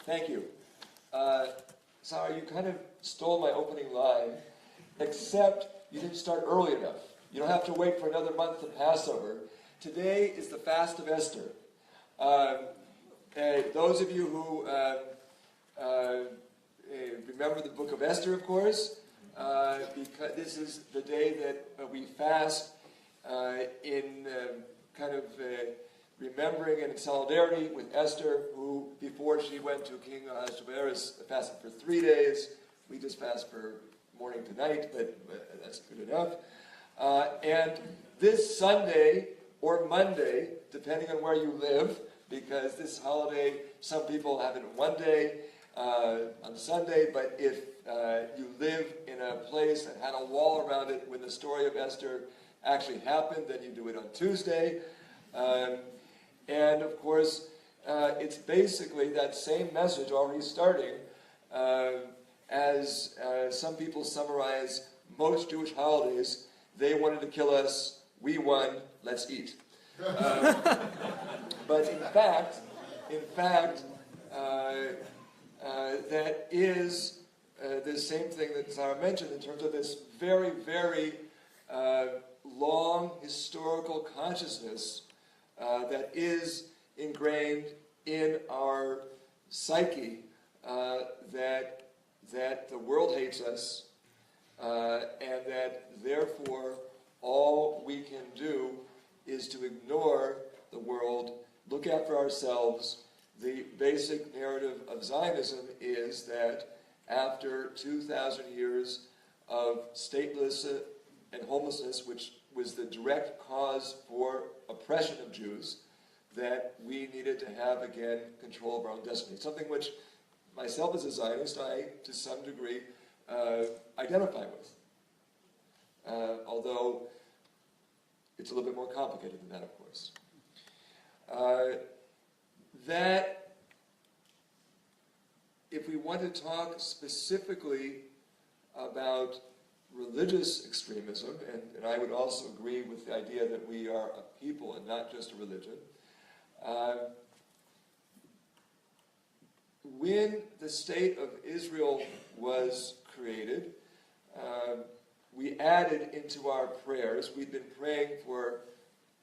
Thank you. Sorry, you kind of stole my opening line, except you didn't start early enough. You don't have to wait for another month to Passover. Today is the fast of Esther. Those of you who remember the book of Esther, of course, because this is the day that we fast in kind of remembering and in solidarity with Esther, who, before she went to King Ahasuerus, fasted for 3 days. We just fast for morning to night, but that's good enough. And this Sunday or Monday, depending on where you live, because this holiday, some people have it on one day, on Sunday, but if you live in a place that had a wall around it when the story of Esther actually happened, then you do it on Tuesday. And of course, it's basically that same message already starting, as some people summarize most Jewish holidays. They wanted to kill us, we won, let's eat. But in fact, that is the same thing that Sarah mentioned in terms of this very, very long historical consciousness that is ingrained in our psyche, that the world hates us, and that therefore all we can do is to ignore the world, look after ourselves. The basic narrative of Zionism is that after 2,000 years of statelessness and homelessness, which was the direct cause for oppression of Jews, that we needed to have, again, control of our own destiny. Something which myself as a Zionist, I, to some degree, identify with. Although it's a little bit more complicated than that, of course. That, if we want to talk specifically about religious extremism, and I would also agree with the idea that we are a people and not just a religion, when the state of Israel was created, we added into our prayers, we'd been praying for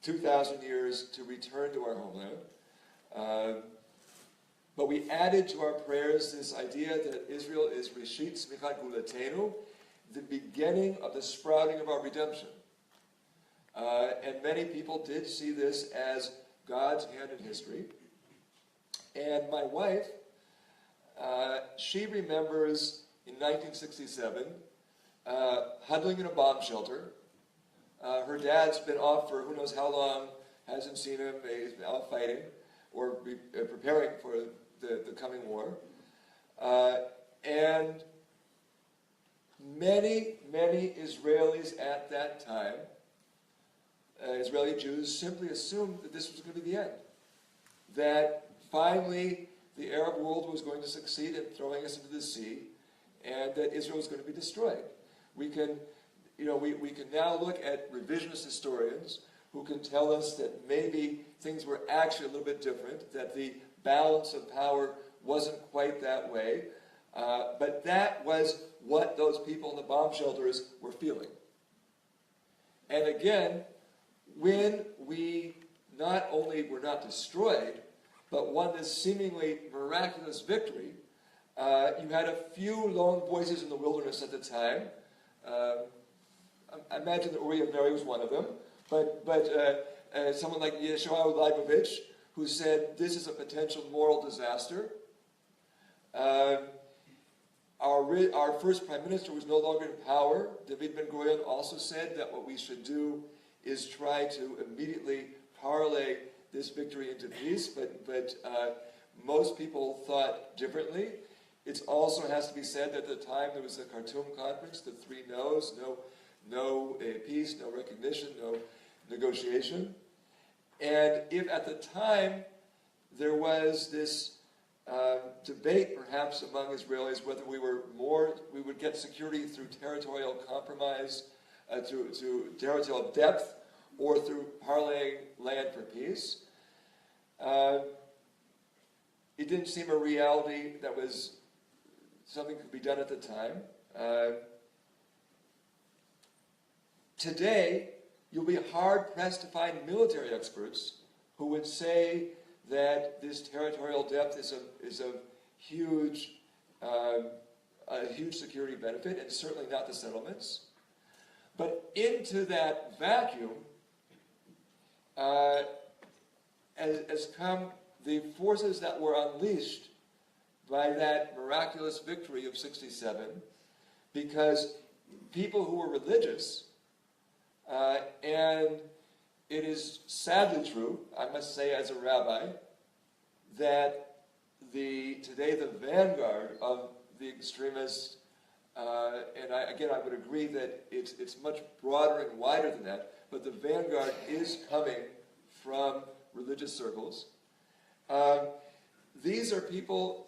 2,000 years to return to our homeland, but we added to our prayers this idea that Israel is Reshit Tzmichat Gulatenu, the beginning of the sprouting of our redemption. And many people did see this as God's hand in history. And my wife, she remembers in 1967 huddling in a bomb shelter. Her dad's been off for who knows how long, hasn't seen him, he's been out fighting or preparing for the coming war. And many, many Israelis at that time, Israeli Jews, simply assumed that this was going to be the end. That finally the Arab world was going to succeed in throwing us into the sea, and that Israel was going to be destroyed. We can now look at revisionist historians who can tell us that maybe things were actually a little bit different, that the balance of power wasn't quite that way, but that was what those people in the bomb shelters were feeling. And again, when we not only were not destroyed, but won this seemingly miraculous victory, you had a few lone voices in the wilderness at the time. I imagine that Uri of Neri was one of them, but someone like Yeshua Leibovich, who said, this is a potential moral disaster. Our first prime minister was no longer in power. David Ben-Gurion also said that what we should do is try to immediately parlay this victory into peace, but most people thought differently. It also has to be said that at the time there was the Khartoum conference, the three no's, no peace, no recognition, no negotiation. And if at the time there was this debate perhaps among Israelis whether we would get security through territorial compromise, through territorial depth, or through parlaying land for peace, it didn't seem a reality that was something that could be done at the time. Today, you'll be hard-pressed to find military experts who would say that this territorial depth is a huge security benefit, and certainly not the settlements. But into that vacuum has come the forces that were unleashed by that miraculous victory of 67, because people who were religious, and it is sadly true, I must say as a rabbi, that today the vanguard of the extremists, and I would agree that it's much broader and wider than that, but the vanguard is coming from religious circles. These are people,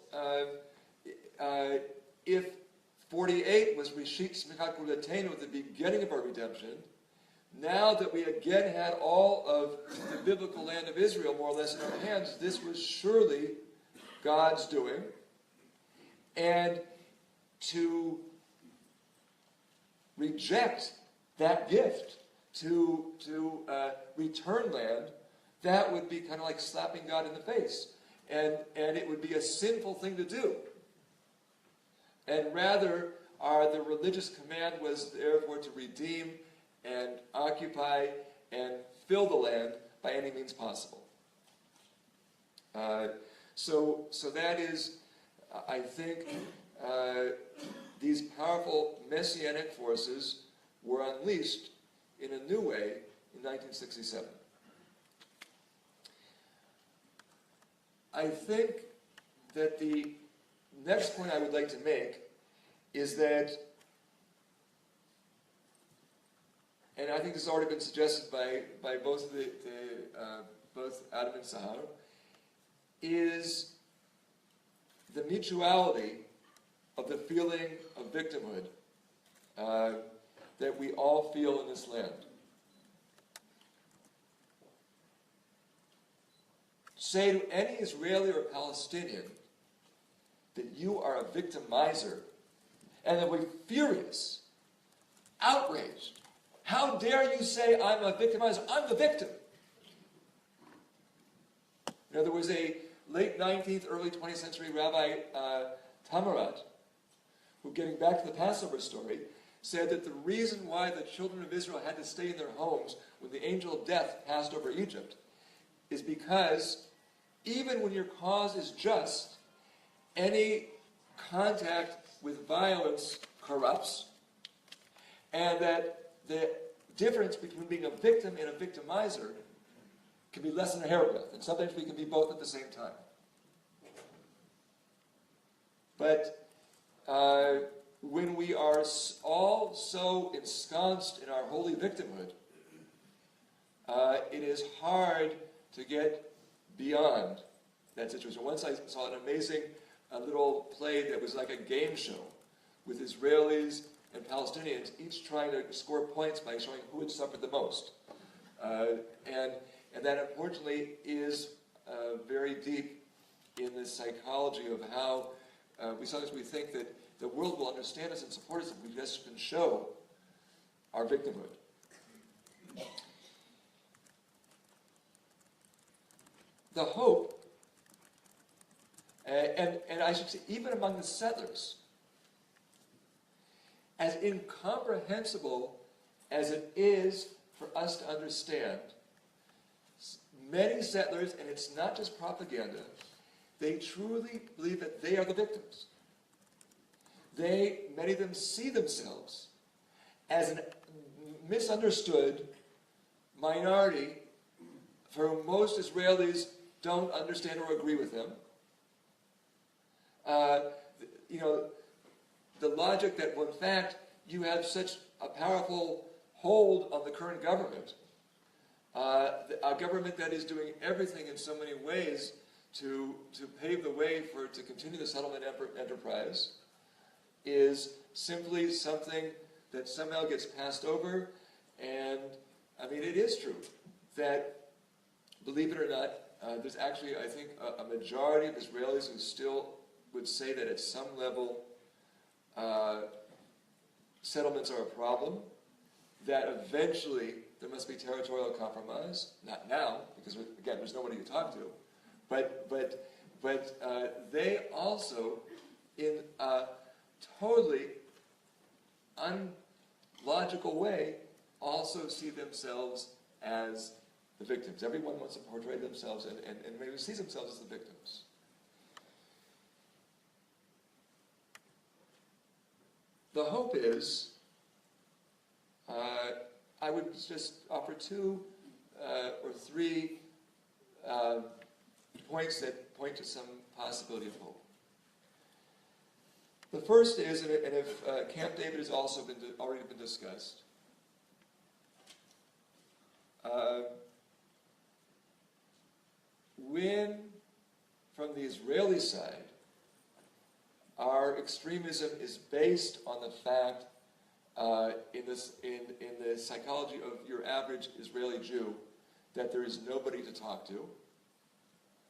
if 48 was Rishit Smichat Gulatenu, at the beginning of our redemption, now that we again had all of the biblical land of Israel more or less in our hands, this was surely God's doing. And to reject that gift, to return land, that would be kind of like slapping God in the face. And it would be a sinful thing to do. And rather, the religious command was therefore to redeem and occupy and fill the land by any means possible. So that is, I think, these powerful messianic forces were unleashed in a new way in 1967. I think that the next point I would like to make is that, and I think this has already been suggested by both both Adam and Sahar, is the mutuality of the feeling of victimhood that we all feel in this land. Say to any Israeli or Palestinian that you are a victimizer, and they'll be furious, outraged. How dare you say I'm a victimizer? I'm the victim. You know, there was a late 19th, early 20th century Rabbi Tamarat, who, getting back to the Passover story, said that the reason why the children of Israel had to stay in their homes when the angel of death passed over Egypt is because even when your cause is just, any contact with violence corrupts, and that the difference between being a victim and a victimizer can be less than a hair's breadth, and sometimes we can be both at the same time. But when we are all so ensconced in our holy victimhood, it is hard to get beyond that situation. Once I saw an amazing little play that was like a game show with Israelis and Palestinians, each trying to score points by showing who had suffered the most. And that, unfortunately, is very deep in the psychology of how sometimes we think that the world will understand us and support us if we just can show our victimhood. The hope, and I should say, even among the settlers, as incomprehensible as it is for us to understand, many settlers, and it's not just propaganda, they truly believe that they are the victims. Many of them see themselves as a misunderstood minority for whom most Israelis don't understand or agree with them. The logic that, well, in fact, you have such a powerful hold on the current government, a government that is doing everything in so many ways to pave the way to continue the settlement enterprise, is simply something that somehow gets passed over. And I mean, it is true that, believe it or not, there's actually, I think, a majority of Israelis who still would say that at some level settlements are a problem, that eventually there must be territorial compromise. Not now, because, again, there's nobody to talk to. But they also, in a totally unlogical way, also see themselves as the victims. Everyone wants to portray themselves and maybe sees themselves as the victims. The hope is, I would just offer two or three points that point to some possibility of hope. The first is, and if Camp David has also already been discussed, when, from the Israeli side, our extremism is based on the fact, in the psychology of your average Israeli Jew, that there is nobody to talk to.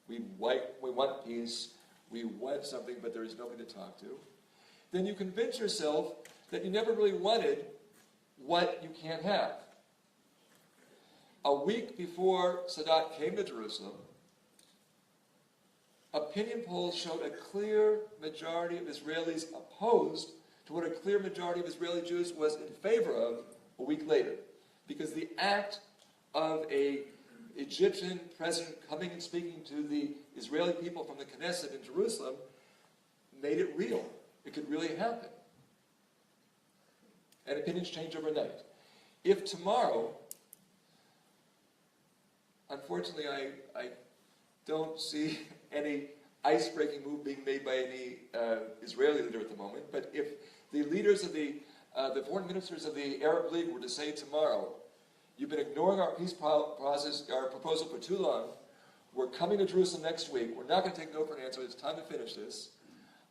We want peace, we want something, but there is nobody to talk to. Then you convince yourself that you never really wanted what you can't have. A week before Sadat came to Jerusalem, opinion polls showed a clear majority of Israelis opposed to what a clear majority of Israeli Jews was in favor of a week later. Because the act of an Egyptian president coming and speaking to the Israeli people from the Knesset in Jerusalem made it real. It could really happen. And opinions change overnight. If tomorrow, unfortunately I don't see any ice-breaking move being made by any Israeli leader at the moment, but if the leaders of the foreign ministers of the Arab League were to say tomorrow, you've been ignoring our peace process, our proposal for too long, we're coming to Jerusalem next week, we're not going to take no for an answer, it's time to finish this,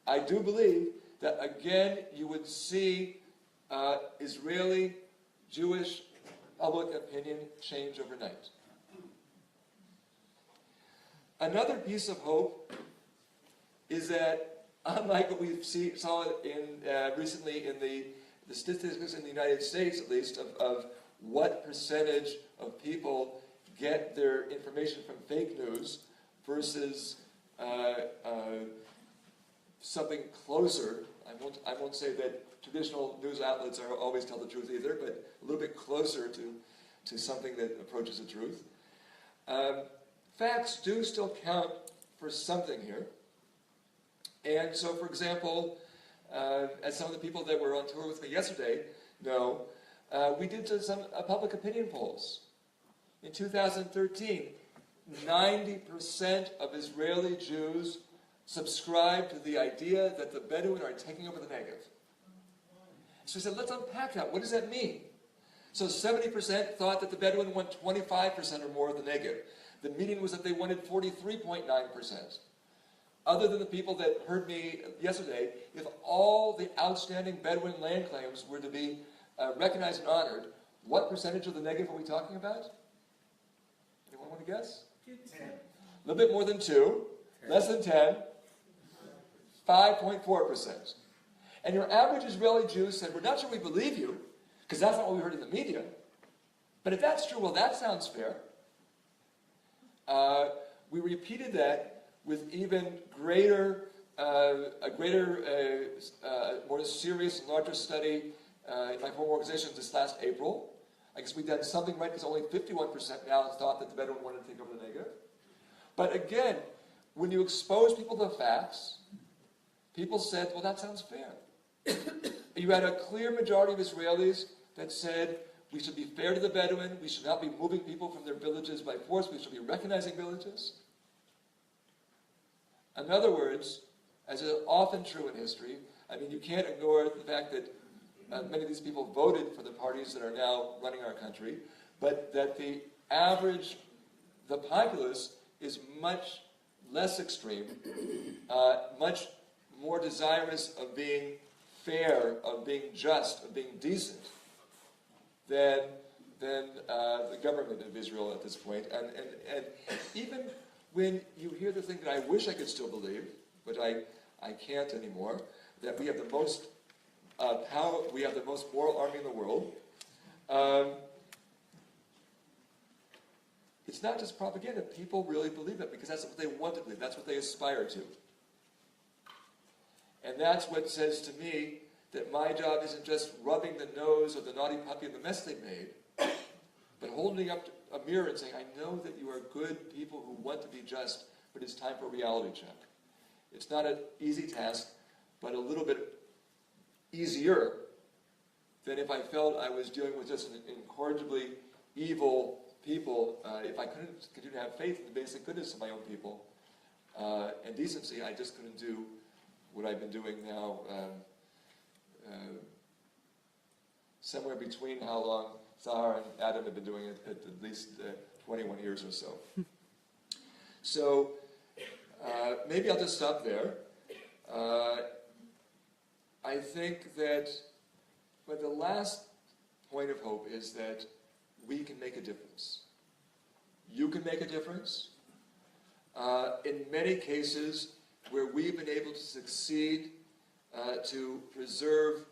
I do believe that again you would see Israeli Jewish public opinion change overnight. Another piece of hope is that, unlike what we saw recently in the statistics in the United States, at least, of what percentage of people get their information from fake news versus something closer. I won't say that traditional news outlets always tell the truth either, but a little bit closer to something that approaches the truth. Facts do still count for something here. And so, for example, as some of the people that were on tour with me yesterday know, we did some public opinion polls. In 2013, 90% of Israeli Jews subscribed to the idea that the Bedouin are taking over the Negev. So we said, let's unpack that. What does that mean? So 70% thought that the Bedouin want 25% or more of the Negev. The meeting was that they wanted 43.9%. Other than the people that heard me yesterday, if all the outstanding Bedouin land claims were to be recognized and honored, what percentage of the Negev are we talking about? Anyone want to guess? 10. A little bit more than 2, less than 10, 5.4%. And your average Israeli Jew said, we're not sure we believe you, because that's not what we heard in the media. But if that's true, well, that sounds fair. We repeated that with even greater, more serious and larger study in my former organization this last April. I guess we've done something right because only 51% now thought that the Bedouin wanted to take over the Negev. But again, when you expose people to the facts, people said, well, that sounds fair. You had a clear majority of Israelis that said, we should be fair to the Bedouin, we should not be moving people from their villages by force, we should be recognizing villages. In other words, as is often true in history, I mean, you can't ignore the fact that many of these people voted for the parties that are now running our country, but that the average, the populace, is much less extreme, much more desirous of being fair, of being just, of being decent, than the government of Israel at this point. And even when you hear the thing that I wish I could still believe, but I can't anymore, that we have the most power, we have the most moral army in the world, it's not just propaganda. People really believe it because that's what they want to believe. That's what they aspire to. And that's what says to me that my job isn't just rubbing the nose of the naughty puppy in the mess they made, but holding up a mirror and saying, I know that you are good people who want to be just, but it's time for a reality check. It's not an easy task, but a little bit easier than if I felt I was dealing with just an incorrigibly evil people. If I couldn't continue to have faith in the basic goodness of my own people and decency, I just couldn't do what I've been doing now, somewhere between how long Sahar and Adam have been doing it, at least 21 years or so. So maybe I'll just stop there. I think that, but the last point of hope is that we can make a difference. You can make a difference. In many cases where we've been able to succeed to preserve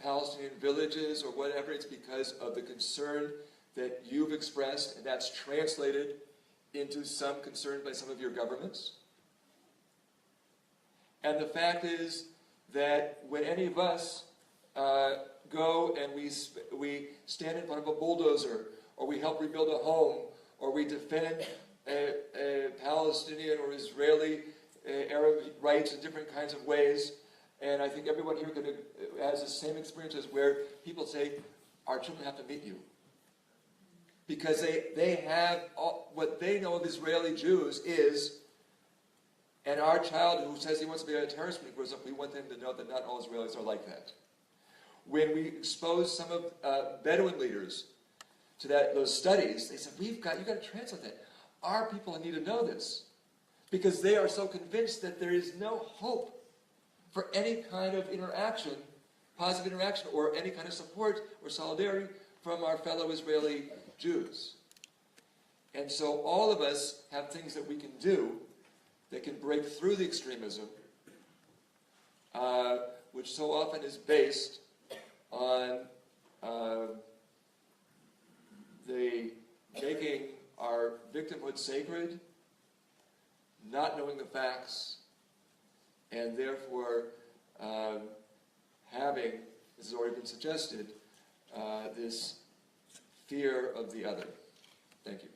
Palestinian villages or whatever, it's because of the concern that you've expressed, and that's translated into some concern by some of your governments. And the fact is that when any of us go and we stand in front of a bulldozer, or we help rebuild a home, or we defend a Palestinian or Israeli Arab rights in different kinds of ways, and I think everyone here has the same experiences where people say, our children have to meet you. Because they have, what they know of Israeli Jews is, and our child who says he wants to be a terrorist when he grows up, we want them to know that not all Israelis are like that. When we expose some of Bedouin leaders to those studies, they said, you've got to translate that. Our people need to know this. Because they are so convinced that there is no hope for any kind of interaction, positive interaction, or any kind of support or solidarity from our fellow Israeli Jews. And so all of us have things that we can do that can break through the extremism, which so often is based on the making our victimhood sacred, not knowing the facts, and therefore having, this has already been suggested, this fear of the other. Thank you.